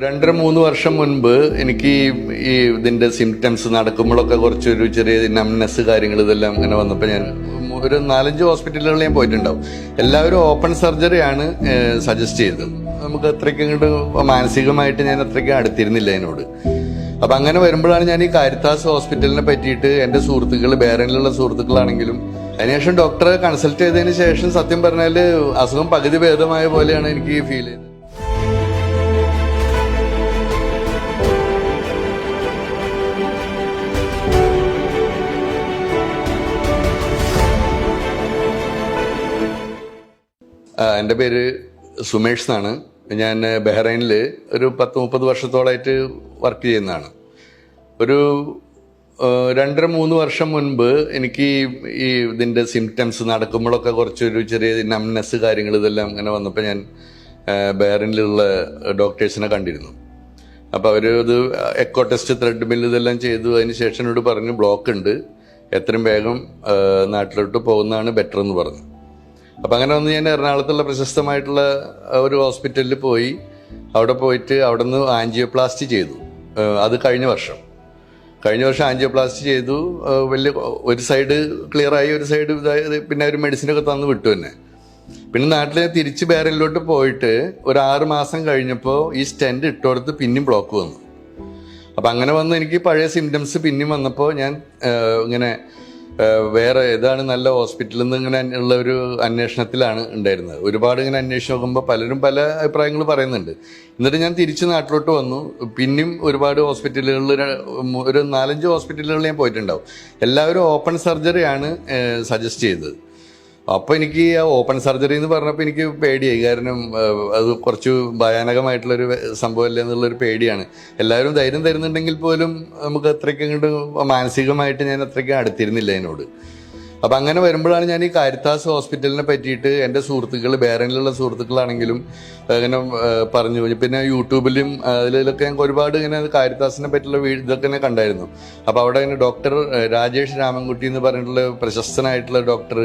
2-3 വർഷം മുൻപ് എനിക്ക് ഈ ഇതിന്റെ സിംറ്റംസ് നടക്കുമ്പോഴൊക്കെ കുറച്ചൊരു ചെറിയ നംനെസ് കാര്യങ്ങൾ ഇതെല്ലാം ഇങ്ങനെ വന്നപ്പോൾ ഞാൻ ഒരു 4-5 ഹോസ്പിറ്റലുകളിൽ ഞാൻ പോയിട്ടുണ്ടാവും. എല്ലാവരും ഓപ്പൺ സർജറിയാണ് സജസ്റ്റ് ചെയ്തത്. നമുക്ക് അത്രയ്ക്ക് ഇങ്ങോട്ട് മാനസികമായിട്ട് ഞാൻ അത്രയ്ക്ക് അടുത്തിരുന്നില്ല അതിനോട്. അപ്പൊ അങ്ങനെ വരുമ്പോഴാണ് ഞാൻ ഈ കാരിത്താസ് ഹോസ്പിറ്റലിനെ പറ്റിയിട്ട് എന്റെ സുഹൃത്തുക്കൾ, ബേറനിലുള്ള സുഹൃത്തുക്കളാണെങ്കിലും അതിനുശേഷം ഡോക്ടറെ കൺസൾട്ട് ചെയ്തതിന് ശേഷം സത്യം പറഞ്ഞാൽ അസുഖം പകുതി ഭേദമായ പോലെയാണ് എനിക്ക് ഫീൽ ചെയ്തത്. എൻ്റെ പേര് സുമേഷ് എന്നാണ്. ഞാൻ ബഹ്റൈനിൽ ഒരു 10-30 വർഷത്തോളമായിട്ട് വർക്ക് ചെയ്യുന്നതാണ്. ഒരു 2-3 വർഷം മുൻപ് എനിക്ക് ഈ ഇതിൻ്റെ സിംറ്റംസ് നടക്കുമ്പോഴൊക്കെ കുറച്ചൊരു ചെറിയ നംനെസ് കാര്യങ്ങൾ ഇതെല്ലാം ഇങ്ങനെ വന്നപ്പോൾ ഞാൻ ബഹ്റൈനിലുള്ള ഡോക്ടേഴ്സിനെ കണ്ടിരുന്നു. അപ്പോൾ അവർ ഇത് എക്കോ ടെസ്റ്റ്, ത്രെഡ് മില്ല് ഇതെല്ലാം ചെയ്തു. അതിന് ശേഷം എന്നോട് പറഞ്ഞു ബ്ലോക്ക് ഉണ്ട്, എത്രയും വേഗം നാട്ടിലോട്ട് പോകുന്നതാണ് ബെറ്റർ എന്ന് പറഞ്ഞു. അപ്പം അങ്ങനെ വന്ന് ഞാൻ എറണാകുളത്തുള്ള പ്രശസ്തമായിട്ടുള്ള ഒരു ഹോസ്പിറ്റലിൽ പോയി. അവിടെ പോയിട്ട് അവിടെ നിന്ന് ആൻജിയോപ്ലാസ്റ്റി ചെയ്തു. അത് കഴിഞ്ഞ വർഷം ആൻജിയോപ്ലാസ്റ്റി ചെയ്തു. വലിയ ഒരു സൈഡ് ക്ലിയറായി, ഒരു സൈഡ് ഇതായത് പിന്നെ ഒരു മെഡിസിനൊക്കെ തന്നു വിട്ടു തന്നെ. പിന്നെ നാട്ടിൽ തിരിച്ച് ബേറനിലോട്ട് പോയിട്ട് ഒരു 6 മാസം കഴിഞ്ഞപ്പോൾ ഈ സ്റ്റെൻറ്റ് ഇട്ടുകൊടുത്ത് പിന്നെയും ബ്ലോക്ക് വന്നു. അപ്പം അങ്ങനെ വന്ന് എനിക്ക് പഴയ സിംറ്റംസ് പിന്നെയും വന്നപ്പോൾ ഞാൻ ഇങ്ങനെ വേറെ ഏതാണ് നല്ല ഹോസ്പിറ്റലിൽ നിന്ന് ഇങ്ങനെ ഉള്ള ഒരു അന്വേഷണത്തിലാണ് ഉണ്ടായിരുന്നത്. ഒരുപാട് ഇങ്ങനെ അന്വേഷിച്ച് നോക്കുമ്പോൾ പലരും പല അഭിപ്രായങ്ങൾ പറയുന്നുണ്ട്. എന്നിട്ട് ഞാൻ തിരിച്ച് നാട്ടിലോട്ട് വന്നു. പിന്നെയും ഒരുപാട് ഹോസ്പിറ്റലുകളിൽ ഒരു 4-5 ഹോസ്പിറ്റലുകളിൽ ഞാൻ പോയിട്ടുണ്ടാവും. എല്ലാവരും ഓപ്പൺ സർജറിയാണ് സജസ്റ്റ് ചെയ്തത്. അപ്പോൾ എനിക്ക് ആ ഓപ്പൺ സർജറി എന്ന് പറഞ്ഞപ്പോൾ എനിക്ക് പേടിയായി. കാരണം അത് കുറച്ച് ഭയാനകമായിട്ടുള്ളൊരു സംഭവമല്ലേ എന്നുള്ളൊരു പേടിയാണ്. എല്ലാവരും ധൈര്യം തരുന്നുണ്ടെങ്കിൽ പോലും നമുക്ക് അത്രയ്ക്ക് അങ്ങോട്ട് മാനസികമായിട്ട് ഞാൻ അത്രയ്ക്ക് അടുത്തിരുന്നില്ല അതിനോട്. അപ്പം അങ്ങനെ വരുമ്പോഴാണ് ഞാൻ ഈ കാരിത്താസ് ഹോസ്പിറ്റലിനെ പറ്റിയിട്ട് എൻ്റെ സുഹൃത്തുക്കൾ, ബേറനിലുള്ള സുഹൃത്തുക്കളാണെങ്കിലും ഇങ്ങനെ പറഞ്ഞു. പിന്നെ യൂട്യൂബിലും അതിലൊക്കെ ഞാൻ ഒരുപാട് ഇങ്ങനെ കാരിത്താസിനെ പറ്റിയുള്ള ഇതൊക്കെ തന്നെ കണ്ടായിരുന്നു. അപ്പോൾ അവിടെ ഇങ്ങനെ ഡോക്ടർ രാജേഷ് രാമൻകുട്ടി എന്ന് പറഞ്ഞിട്ടുള്ള പ്രശസ്തനായിട്ടുള്ള ഡോക്ടർ,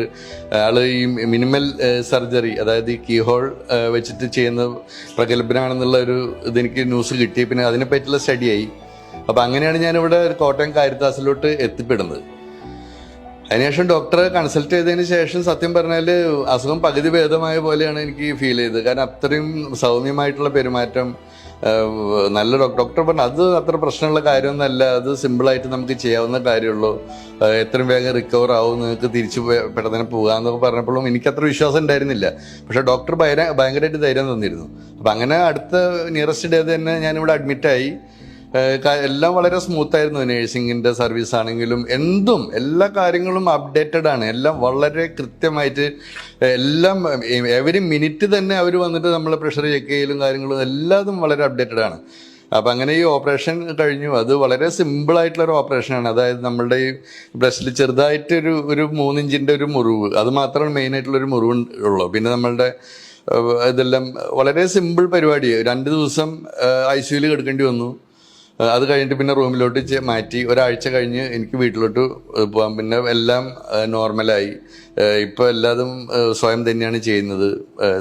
ആള് ഈ മിനിമൽ സർജറി, അതായത് ഈ കീഹോൾ വെച്ചിട്ട് ചെയ്യുന്ന പ്രഗത്ഭനാണെന്നുള്ള ഒരു ഇതെനിക്ക് ന്യൂസ് കിട്ടി. പിന്നെ അതിനെ പറ്റിയുള്ള സ്റ്റഡിയായി. അപ്പം അങ്ങനെയാണ് ഞാനിവിടെ കോട്ടയം കാരിത്താസിലോട്ട് എത്തിപ്പെടുന്നത്. അതിനുശേഷം ഡോക്ടറെ കൺസൾട്ട് ചെയ്തതിന് ശേഷം സത്യം പറഞ്ഞാൽ അസുഖം പകുതി ഭേദമായ പോലെയാണ് എനിക്ക് ഫീൽ ചെയ്തത്. കാരണം അത്രയും സൗമ്യമായിട്ടുള്ള പെരുമാറ്റം, നല്ല ഡോക്ടർ പറഞ്ഞു അത് അത്ര പ്രശ്നമുള്ള കാര്യമൊന്നുമല്ല, അത് സിമ്പിളായിട്ട് നമുക്ക് ചെയ്യാവുന്ന കാര്യമുള്ളൂ, എത്രയും വേഗം റിക്കവർ ആവും, നിങ്ങൾക്ക് തിരിച്ചു പെട്ടെന്ന് പോകാമെന്നൊക്കെ പറഞ്ഞപ്പോഴും എനിക്കത്ര വിശ്വാസം ഉണ്ടായിരുന്നില്ല. പക്ഷേ ഡോക്ടർ ഭയങ്കരമായിട്ട് ധൈര്യം തന്നിരുന്നു. അപ്പം അങ്ങനെ അടുത്ത നിയറസ്റ്റ് ഡേ തന്നെ ഞാനിവിടെ അഡ്മിറ്റായി. എല്ലാം വളരെ സ്മൂത്തായിരുന്നു. നേഴ്സിംഗിൻ്റെ സർവീസ് ആണെങ്കിലും എല്ലാ കാര്യങ്ങളും അപ്ഡേറ്റഡ് ആണ്. എല്ലാം വളരെ കൃത്യമായിട്ട് എല്ലാം എവരി മിനിറ്റ് തന്നെ അവർ വന്നിട്ട് നമ്മളെ പ്രഷർ ചെക്ക് ചെയ്യലും കാര്യങ്ങളും എല്ലാതും വളരെ അപ്ഡേറ്റഡ് ആണ്. അപ്പം അങ്ങനെ ഈ ഓപ്പറേഷൻ കഴിഞ്ഞു. അത് വളരെ സിമ്പിളായിട്ടുള്ളൊരു ഓപ്പറേഷനാണ്. അതായത് നമ്മളുടെ ഈ ബ്രസ്റ്റിൽ ചെറുതായിട്ടൊരു 3 ഇഞ്ചിൻ്റെ ഒരു മുറിവ്, അത് മാത്രമാണ് മെയിനായിട്ടുള്ളൊരു മുറിവ് ഉള്ളൂ. പിന്നെ നമ്മളുടെ ഇതെല്ലാം വളരെ സിമ്പിൾ പരിപാടി. 2 ദിവസം ICUയിൽ കിടക്കേണ്ടി വന്നു. അത് കഴിഞ്ഞിട്ട് പിന്നെ റൂമിലോട്ട് മാറ്റി. ഒരാഴ്ച കഴിഞ്ഞ് എനിക്ക് വീട്ടിലോട്ട് പോകാം. പിന്നെ എല്ലാം നോർമലായി. ഇപ്പോൾ എല്ലാതും സ്വയം തന്നെയാണ് ചെയ്യുന്നത്,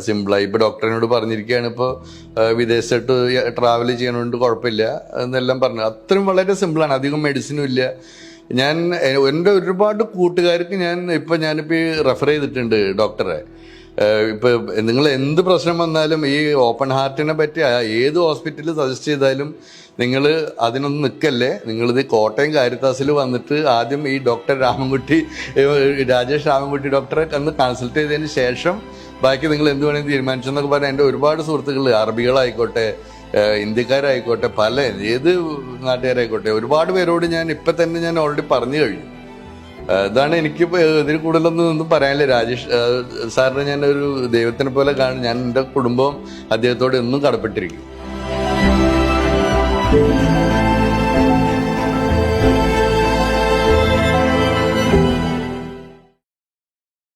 സിമ്പിളായി. ഇപ്പോൾ ഡോക്ടറിനോട് പറഞ്ഞിരിക്കുകയാണ് ഇപ്പോൾ വിദേശത്ത് ട്രാവൽ ചെയ്യണോണ്ട് കുഴപ്പമില്ല എന്നെല്ലാം പറഞ്ഞു. അത്രയും വളരെ സിമ്പിളാണ്, അധികം മെഡിസിനും ഇല്ല. ഞാൻ എൻ്റെ ഒരുപാട് കൂട്ടുകാർക്ക് ഞാനിപ്പോൾ റെഫർ ചെയ്തിട്ടുണ്ട് ഡോക്ടറെ. ഇപ്പോൾ നിങ്ങൾ എന്ത് പ്രശ്നം വന്നാലും ഈ ഓപ്പൺ ഹാർട്ടിനെ പറ്റി ഏത് ഹോസ്പിറ്റലിൽ സജസ്റ്റ് ചെയ്താലും നിങ്ങൾ അതിനൊന്നും നിൽക്കല്ലേ, നിങ്ങളിത് കോട്ടയം കാരിത്താസിൽ വന്നിട്ട് ആദ്യം ഈ ഡോക്ടർ രാജേഷ് രാമൻകുട്ടി ഡോക്ടറെ ഒന്ന് കൺസൾട്ട് ചെയ്തതിന് ശേഷം ബാക്കി നിങ്ങൾ എന്ത് വേണമെങ്കിൽ തീരുമാനിച്ചെന്നൊക്കെ പറഞ്ഞാൽ എൻ്റെ ഒരുപാട് സുഹൃത്തുക്കൾ, അറബികളായിക്കോട്ടെ, ഇന്ത്യക്കാരായിക്കോട്ടെ, ഏത് നാട്ടുകാരായിക്കോട്ടെ, ഒരുപാട് പേരോട് ഇപ്പം തന്നെ ഞാൻ ഓൾറെഡി പറഞ്ഞു കഴിഞ്ഞു. ഇതാണ് എനിക്ക് ഇതിൽ കൂടുതലൊന്നും പറയാനില്ല. രാജേഷ് സാറിനെ ഞാനൊരു ദൈവത്തിനെ പോലെ കാണും. ഞാൻ എൻ്റെ കുടുംബം അദ്ദേഹത്തോട് എന്നും കടപ്പെട്ടിരിക്കും.